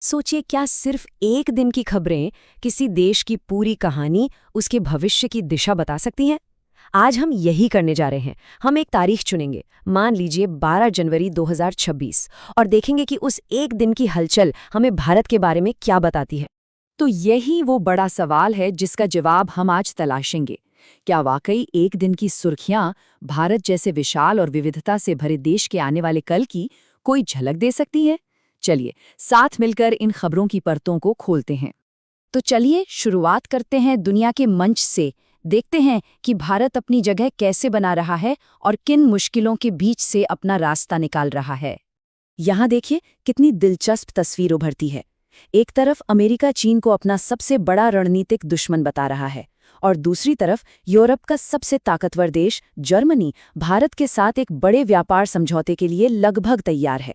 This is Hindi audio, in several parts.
सोचिए, क्या सिर्फ एक दिन की खबरें किसी देश की पूरी कहानी, उसके भविष्य की दिशा बता सकती हैं? आज हम यही करने जा रहे हैं। हम एक तारीख चुनेंगे, मान लीजिए 12 जनवरी 2026, और देखेंगे कि उस एक दिन की हलचल हमें भारत के बारे में क्या बताती है। तो यही वो बड़ा सवाल है जिसका जवाब हम आज तलाशेंगे। क्या वाकई एक दिन की सुर्खियां भारत जैसे विशाल और विविधता से भरे देश के आने वाले कल की कोई झलक दे सकती हैं? चलिए साथ मिलकर इन खबरों की परतों को खोलते हैं। तो चलिए शुरुआत करते हैं दुनिया के मंच से। देखते हैं कि भारत अपनी जगह कैसे बना रहा है और किन मुश्किलों के बीच से अपना रास्ता निकाल रहा है। यहाँ देखिए कितनी दिलचस्प तस्वीर उभरती है। एक तरफ अमेरिका चीन को अपना सबसे बड़ा रणनीतिक दुश्मन बता रहा है, और दूसरी तरफ यूरोप का सबसे ताकतवर देश जर्मनी भारत के साथ एक बड़े व्यापार समझौते के लिए लगभग तैयार है।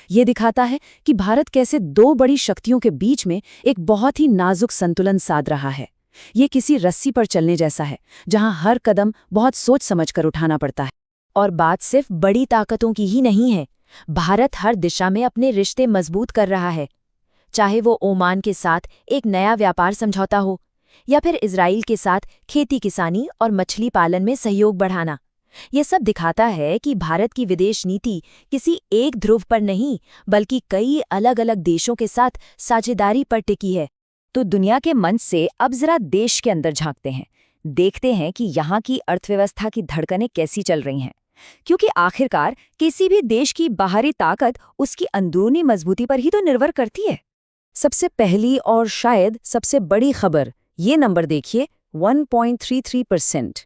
ये दिखाता है कि भारत कैसे दो बड़ी शक्तियों के बीच में एक बहुत ही नाजुक संतुलन साध रहा है। ये किसी रस्सी पर चलने जैसा है, जहां हर कदम बहुत सोच समझकर उठाना पड़ता है। और बात सिर्फ बड़ी ताकतों की ही नहीं है। भारत हर दिशा में अपने रिश्ते मजबूत कर रहा है, चाहे वो ओमान के साथ एक नया व्यापार समझौता हो या फिर इजराइल के साथ खेती किसानी और मछली पालन में सहयोग बढ़ाना। ये सब दिखाता है कि भारत की विदेश नीति किसी एक ध्रुव पर नहीं, बल्कि कई अलग अलग देशों के साथ साझेदारी पर टिकी है। तो दुनिया के मंच से अब जरा देश के अंदर झांकते हैं, देखते हैं कि यहाँ की अर्थव्यवस्था की धड़कनें कैसी चल रही हैं। क्योंकि आखिरकार किसी भी देश की बाहरी ताकत उसकी अंदरूनी मजबूती पर ही तो निर्भर करती है। सबसे पहली और शायद सबसे बड़ी खबर, ये नंबर देखिए, 1.33%।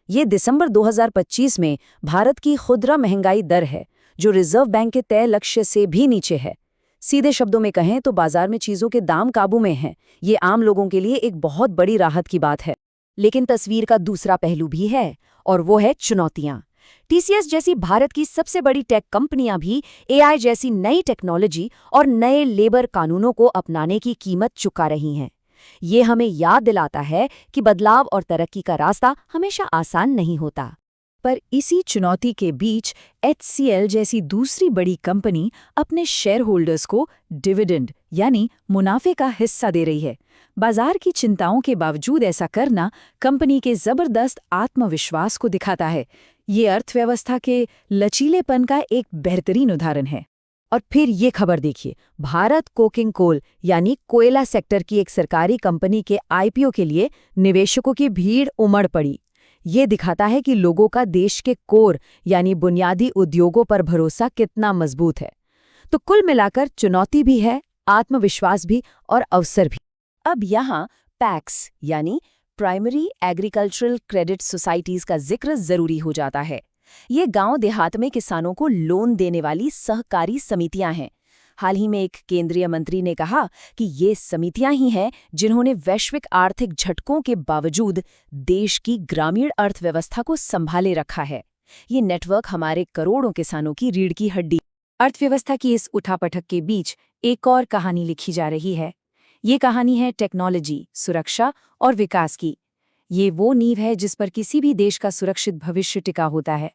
ये दिसंबर 2025 में भारत की खुदरा महंगाई दर है, जो रिजर्व बैंक के तय लक्ष्य से भी नीचे है। सीधे शब्दों में कहें तो बाजार में चीजों के दाम काबू में हैं। ये आम लोगों के लिए एक बहुत बड़ी राहत की बात है। लेकिन तस्वीर का दूसरा पहलू भी है, और वो है चुनौतियां। टीसीएस जैसी भारत की सबसे बड़ी टेक कंपनियां भी एआई जैसी नई टेक्नोलॉजी और नए लेबर कानूनों को अपनाने की कीमत चुका रही हैं। ये हमें याद दिलाता है कि बदलाव और तरक्की का रास्ता हमेशा आसान नहीं होता। पर इसी चुनौती के बीच एचसीएल जैसी दूसरी बड़ी कंपनी अपने शेयर होल्डर्स को डिविडेंड यानी मुनाफे का हिस्सा दे रही है। बाजार की चिंताओं के बावजूद ऐसा करना कंपनी के जबरदस्त आत्मविश्वास को दिखाता है। ये अर्थव्यवस्था के लचीलेपन का एक बेहतरीन उदाहरण है। और फिर ये खबर देखिए, भारत कोकिंग कोल यानी कोयला सेक्टर की एक सरकारी कंपनी के आईपीओ के लिए निवेशकों की भीड़ उमड़ पड़ी। ये दिखाता है कि लोगों का देश के कोर यानी बुनियादी उद्योगों पर भरोसा कितना मजबूत है। तो कुल मिलाकर चुनौती भी है, आत्मविश्वास भी और अवसर भी। अब यहाँ पैक्स यानी प्राइमरी एग्रीकल्चरल क्रेडिट सोसाइटीज का जिक्र जरूरी हो जाता है। ये गांव देहात में किसानों को लोन देने वाली सहकारी समितियां हैं। हाल ही में एक केंद्रीय मंत्री ने कहा कि ये समितियां ही हैं जिन्होंने वैश्विक आर्थिक झटकों के बावजूद देश की ग्रामीण अर्थव्यवस्था को संभाले रखा है। ये नेटवर्क हमारे करोड़ों किसानों की रीढ़ की हड्डी। अर्थव्यवस्था की इस उठापटक के बीच एक और कहानी लिखी जा रही है। ये कहानी है टेक्नोलॉजी, सुरक्षा और विकास की। ये वो नींव है जिस पर किसी भी देश का सुरक्षित भविष्य टिका होता है।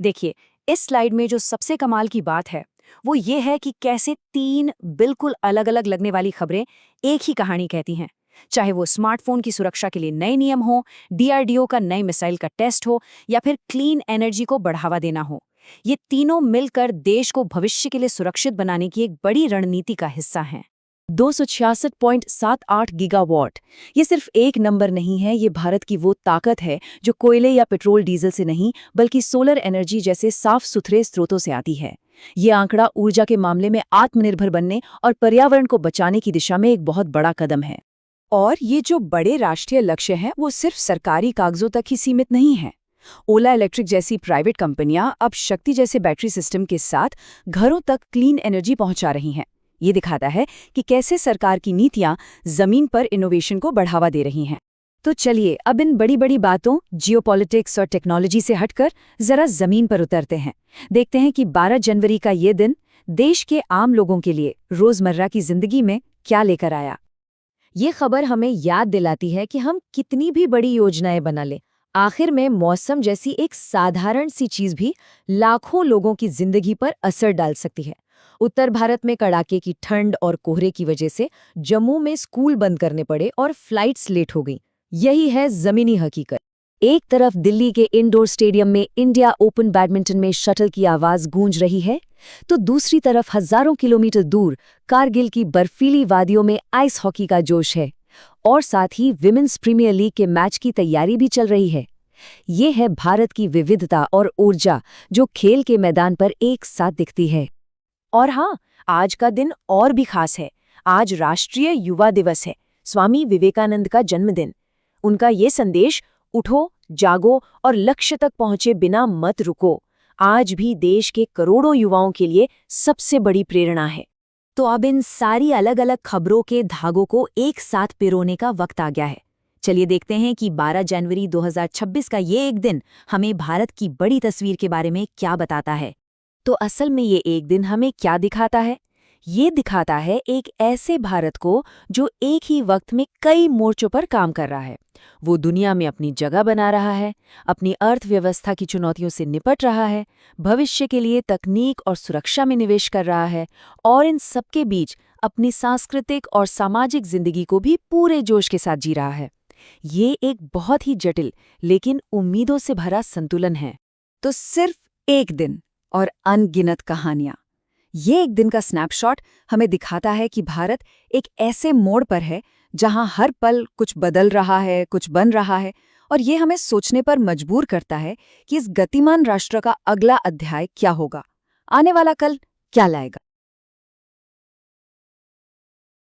देखिए, इस स्लाइड में जो सबसे कमाल की बात है वो ये है कि कैसे तीन बिल्कुल अलग अलग लगने वाली खबरें एक ही कहानी कहती हैं। चाहे वो स्मार्टफोन की सुरक्षा के लिए नए नियम हो, डीआरडीओ का नई मिसाइल का टेस्ट हो, या फिर क्लीन एनर्जी को बढ़ावा देना हो, ये तीनों मिलकर देश को भविष्य के लिए सुरक्षित बनाने की एक बड़ी रणनीति का हिस्सा हैं। 266.78 गीगावाट, ये सिर्फ एक नंबर नहीं है, ये भारत की वो ताकत है जो कोयले या पेट्रोल डीजल से नहीं, बल्कि सोलर एनर्जी जैसे साफ सुथरे स्रोतों से आती है। ये आंकड़ा ऊर्जा के मामले में आत्मनिर्भर बनने और पर्यावरण को बचाने की दिशा में एक बहुत बड़ा कदम है। और ये जो बड़े राष्ट्रीय लक्ष्य हैं वो सिर्फ सरकारी कागजों तक ही सीमित नहीं हैं। ओला इलेक्ट्रिक जैसी प्राइवेट कंपनियां अब शक्ति जैसे बैटरी सिस्टम के साथ घरों तक क्लीन एनर्जी पहुंचा रही हैं। ये दिखाता है कि कैसे सरकार की नीतियां जमीन पर इनोवेशन को बढ़ावा दे रही हैं। तो चलिए अब इन बड़ी बड़ी बातों, जियोपॉलिटिक्स और टेक्नोलॉजी से हटकर जरा जमीन पर उतरते हैं। देखते हैं कि 12 जनवरी का ये दिन देश के आम लोगों के लिए रोजमर्रा की जिंदगी में क्या लेकर आया। ये खबर हमें याद दिलाती है कि हम कितनी भी बड़ी योजनाएं बना लें, आखिर में मौसम जैसी एक साधारण सी चीज भी लाखों लोगों की जिंदगी पर असर डाल सकती है। उत्तर भारत में कड़ाके की ठंड और कोहरे की वजह से जम्मू में स्कूल बंद करने पड़े और फ्लाइट्स लेट हो गईं। यही है जमीनी हकीकत। एक तरफ दिल्ली के इंडोर स्टेडियम में इंडिया ओपन बैडमिंटन में शटल की आवाज गूंज रही है, तो दूसरी तरफ हजारों किलोमीटर दूर कारगिल की बर्फीली वादियों में आइस हॉकी का जोश है। और साथ ही विमेंस प्रीमियर लीग के मैच की तैयारी भी चल रही है। ये है भारत की विविधता और ऊर्जा जो खेल के मैदान पर एक साथ दिखती है। और हाँ, आज का दिन और भी खास है। आज राष्ट्रीय युवा दिवस है, स्वामी विवेकानंद का जन्मदिन। उनका ये संदेश, उठो, जागो और लक्ष्य तक पहुंचे बिना मत रुको, आज भी देश के करोड़ों युवाओं के लिए सबसे बड़ी प्रेरणा है। तो अब इन सारी अलग अलग खबरों के धागों को एक साथ पिरोने का वक्त आ गया है। चलिए देखते हैं कि 12 जनवरी 2026 का ये एक दिन हमें भारत की बड़ी तस्वीर के बारे में क्या बताता है। तो असल में ये एक दिन हमें क्या दिखाता है? ये दिखाता है एक ऐसे भारत को जो एक ही वक्त में कई मोर्चों पर काम कर रहा है। वो दुनिया में अपनी जगह बना रहा है, अपनी अर्थव्यवस्था की चुनौतियों से निपट रहा है, भविष्य के लिए तकनीक और सुरक्षा में निवेश कर रहा है और इन सबके बीच अपनी सांस्कृतिक और सामाजिक जिंदगी को भी पूरे जोश के साथ जी रहा है। ये एक बहुत ही जटिल लेकिन उम्मीदों से भरा संतुलन है। तो सिर्फ एक दिन और अनगिनत कहानियां। ये एक दिन का स्नैपशॉट हमें दिखाता है कि भारत एक ऐसे मोड़ पर है जहां हर पल कुछ बदल रहा है, कुछ बन रहा है, और ये हमें सोचने पर मजबूर करता है कि इस गतिमान राष्ट्र का अगला अध्याय क्या होगा, आने वाला कल क्या लाएगा।